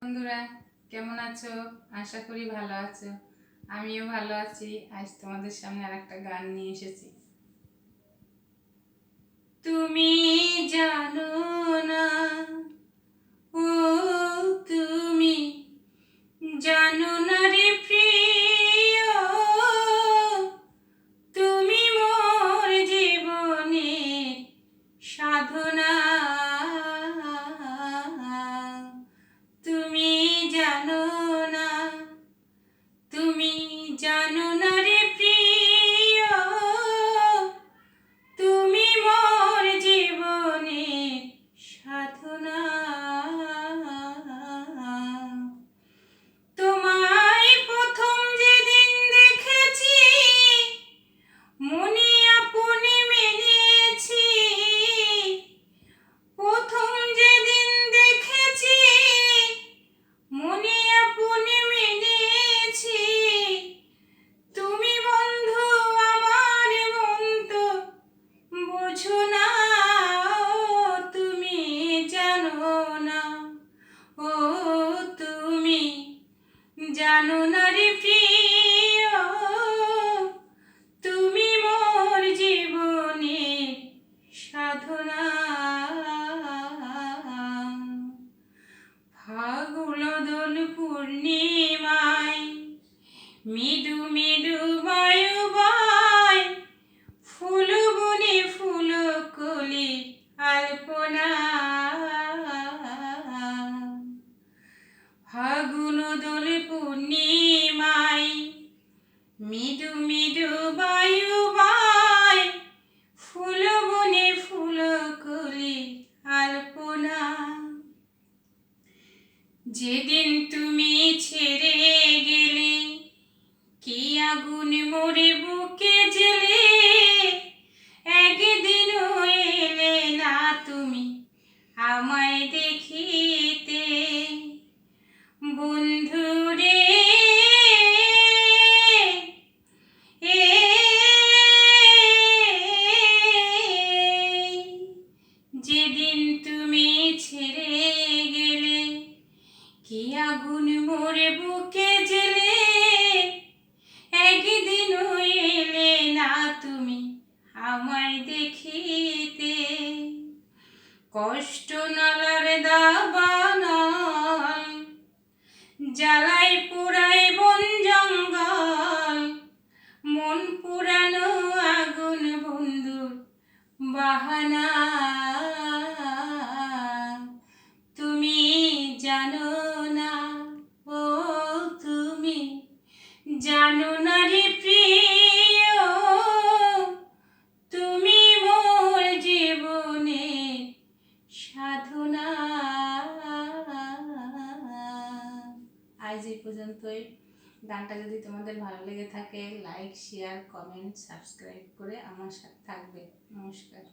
বন্ধুরা, কেমন আছো? আশা করি ভালো আছো। আমিও ভালো আছি। আজ তোমাদের সামনে আরেকটা গান নিয়ে এসেছি। তুমি জানো না, ও তুমি জানো না রে প্রিয়, তুমি মোর জীবনের সাধনা। তুমি জানো না, তুমি জানো না রে প্রিয়, তুমি মোর জীবনের সাধনা। তোমায় প্রথম যেদিন দেখেছি, মনে আপনি মেনেছি। প্রথম যেদিন দেখেছি, মনে আপনি মেনেছি। তুমি বন্ধু আমার মন তো বোঝো না, তুমি জানো না, ও তুমি জানো না রে প্রিয়, তুমি মোর জীবনের সাধনা। ফাগুন দোল পূর্ণিমায় মৃদু মৃদু বায়ু বয়, ফুল বনে ফুল কলি আলপনা। ফাগুন দোল পূর্ণিমায় মৃদু মৃদু বায়ু বয়, ফুল বনে ফুল কলি আলপনা। যেদিন তুমি ছেড়ে গেলে, কি আগুন মোরে বুকে জ্বেলে। একদিনও এলে না তুমি আমায় দেখিতে। বন্ধু রে, যেদিন তুমি ছেড়ে গেলে, কি আগুন মোরে বুকে জ্বেলে। একদিনও এলে না তুমি আমায় দেখিতে। কষ্ট নালার দাবানল, জ্বালাই পুরাই বন জঙ্গল। মন পুরানো আগুন বন্ধুর বাহানা। তুমি জানো না, ও তুমি জানো না রে প্রিয়, তুমি মোর জীবনের সাধনা। আজ এই পর্যন্তই। গানটা যদি তোমাদের ভালো লেগে থাকে, লাইক, শেয়ার, কমেন্ট, সাবস্ক্রাইব করে আমার সাথে থাকবে। নমস্কার।